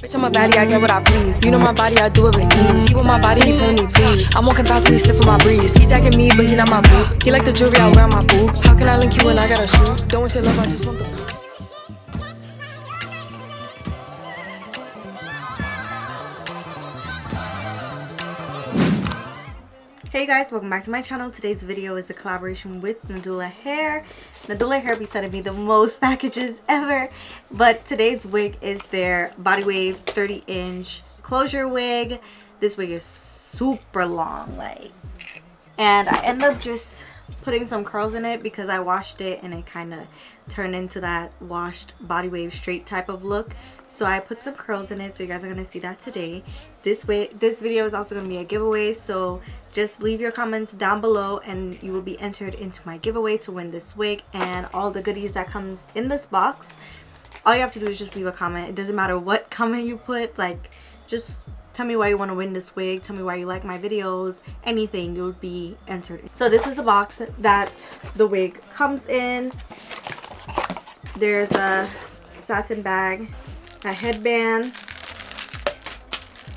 Bitch, I'm a baddie, I get what I please. You know my body, I do it with ease. See what my body, he telling me please. I'm walking past him, he sniffing my breeze. He jacking me, but he not my boo. He like the jewelry, I wear on my boobs. How can I link you when I got a shoe? Don't want your love, I just want the... Hey guys, welcome back to my channel. Today's video is a collaboration with Nadula Hair. Nadula Hair be sending me the most packages ever, but today's wig is their Body Wave 30-inch closure wig. This wig is super long, and I end up just putting some curls in it because I washed it and it kind of turned into that washed Body Wave straight type of look. So I put some curls in it, so you guys are gonna see that today. This video is also gonna be a giveaway, so just leave your comments down below and you will be entered into my giveaway to win this wig and all the goodies that comes in this box. All you have to do is just leave a comment. It doesn't matter what comment you put, just tell me why you want to win this wig, tell me why you like my videos, anything, you'll be entered. So this is the box that the wig comes in. There's a satin bag, a headband,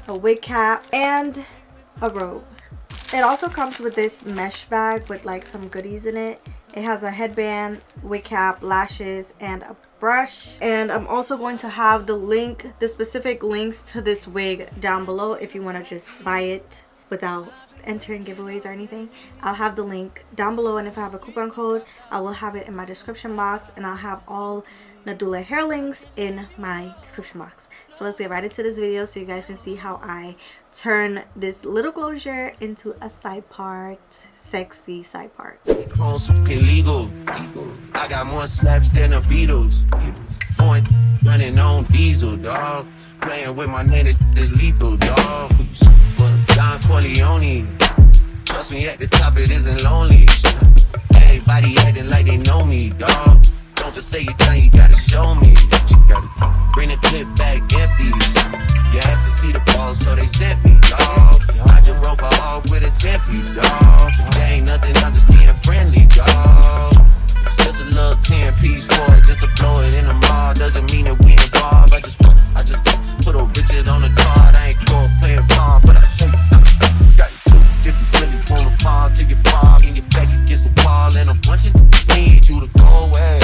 a wig cap, and a robe. It also comes with this mesh bag with some goodies in it. It has a headband, wig cap, lashes, and a brush. And I'm also going to have the specific links to this wig down below if you want to just buy it without entering giveaways or anything. I'll have the link down below, and if I have a coupon code, I will have it in my description box, and I'll have all Nadula Hair links in my description box. So let's get right into this video so you guys can see how I turn this little closure into a side part, sexy side part. Illegal. I got more slaps than the Beatles. Foreign running on diesel, dog. Playing with my name is lethal, dog. Don Corleone. Trust me, at the top it isn't lonely. Everybody acting like they know me, dog. Don't just say it down, you gotta show me. You gotta bring the clip back empty. You asked to see the ball, so they sent me, dog. I just broke her off with a 10-piece, dog. There ain't nothing, I'm just being friendly, dog. Just a little 10-piece for it, just to blow it in the mall. Doesn't mean that we involved. I just put a Richard on the card. I ain't going playing palm, but I show you how to got it too. If you really wanna fall, till you fall and your back against the wall, and a bunch of need you to go away.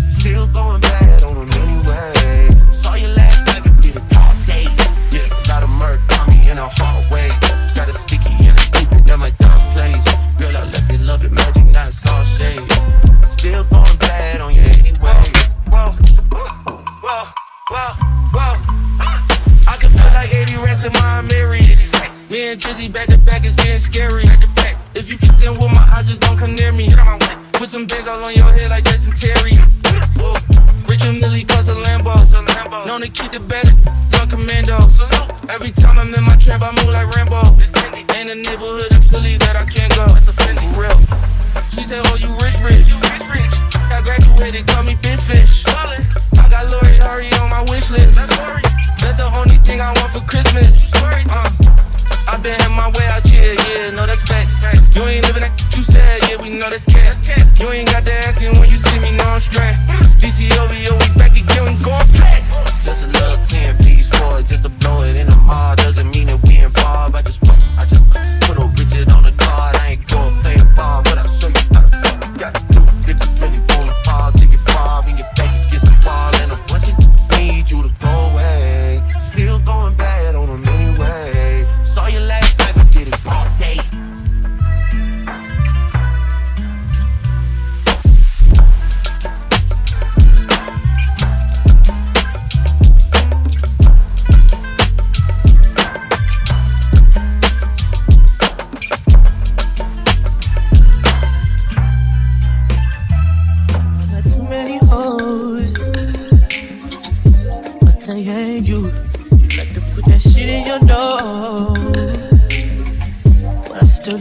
Still going bad on them anyway. Saw you last night, but did it all day. Yeah, got a murk on me in a hallway. Got a sticky and a stupid at my dark place. Girl, I left you love it, magic, not it's all shade. Still going bad on you anyway. Whoa. I can feel like 80 rats in my Marys. Me and Drizzy back to back is getting scary. If you f***ing with my eyes, just don't come near me. Put some bands all on your head like Jason Terry. Whoa. Rich and Millie cause a Lambo. Known to keep the better, young commando. Every time I'm in my trap, I move like Rambo. Ain't a neighborhood in Philly that I can't go. For real. She said, oh, you rich. I graduated, call me Big Fish. I got Lori Hurry on my wish list. That's the only thing I want for Christmas. I been in my way out here, yeah, no, that's facts. You ain't living that you said, yeah, we know that's cat. You ain't got to ask when you see me, no, I'm straight. DCOVO, we back again, we going back. Just a little 10-piece for it, just to blow it in the mall. Doesn't mean that we involved. I just put a Richard on the card. I ain't going playing ball, but I'll show you how to got to do. If you really wanna fall, till you fall and your back against the wall, and a bunch of need you to go away. Still going bad on them anyway. Saw you last night, but did it all day.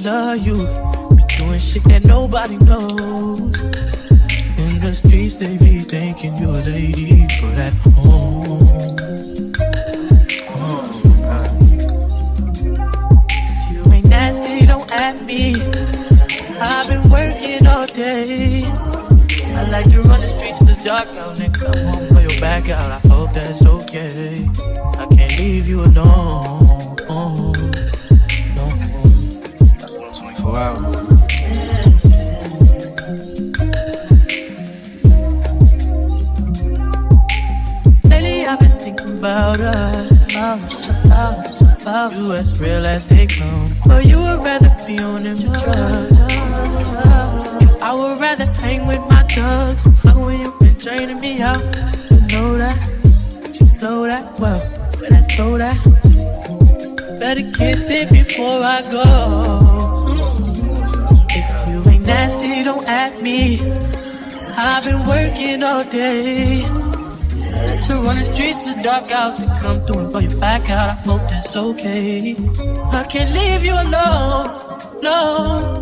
Love you, be doing shit that nobody knows. In the streets they be thinking you're a lady, but at home, if you ain't nasty, don't at me. I've been working all day. I like to run the streets in this dark out and come home, pull your back out. I hope that's okay. I can't leave you alone. No. 24 hours. Lately I've been thinking about us. About you as real as they come. But you would rather be on them drugs. I would rather hang with my thugs. Fuck when you been draining me out. You know that, you know that well. When I throw that, better kiss it before I go. If you ain't nasty, don't at me. I've been working all day to run the streets in the dark out, to come through and blow your back out. I hope that's okay. I can't leave you alone, no.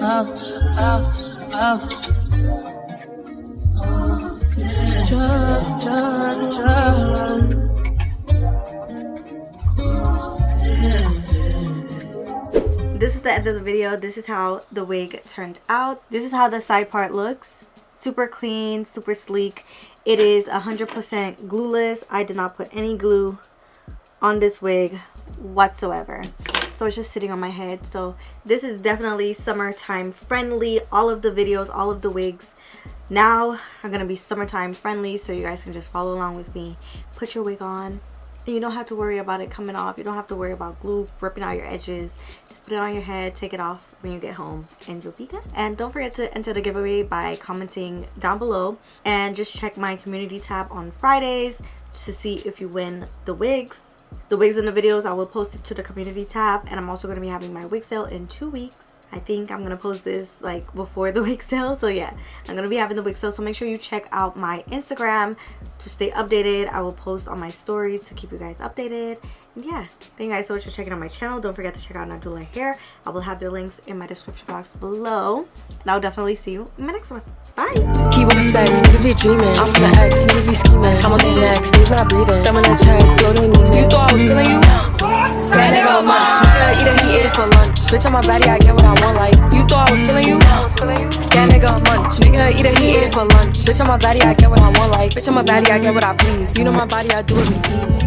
House. Just. This is the end of the video. This is how the wig turned out. This is how the side part looks. Super clean, super sleek. It is 100% glueless. I did not put any glue on this wig whatsoever. So it's just sitting on my head. So this is definitely summertime friendly. All of the videos, all of the wigs now are going to be summertime friendly. So you guys can just follow along with me. Put your wig on. And you don't have to worry about it coming off. You don't have to worry about glue ripping out your edges. Just put it on your head, take it off when you get home, and you'll be good. And don't forget to enter the giveaway by commenting down below. And just check my community tab on Fridays to see if you win the wigs. The wigs in the videos, I will post it to the community tab. And I'm also going to be having my wig sale in 2 weeks. I think I'm going to post this like before the wig sale. So yeah, I'm going to be having the wig sale. So make sure you check out my Instagram to stay updated. I will post on my stories to keep you guys updated. And yeah, thank you guys so much for checking out my channel. Don't forget to check out Nadula Hair. I will have their links in my description box below. And I'll definitely see you in my next one. Bye. Keep with the sex, niggas be dreaming. I'm from the X, niggas be scheming. I'm on their necks, niggas not breathing. Thumb in the check, floating in You thought I was feeling you? Yeah, nigga, a munch. Nigga, eat it, he ate it for lunch. Bitch, on my body, I get what I want, like. You thought I was feeling you? Yeah, nigga, a munch. Nigga, eat it, he ate it for lunch. Bitch, on my body, I get what I want, like. Bitch, on my body, I get what I please. You know my body, I do it with ease.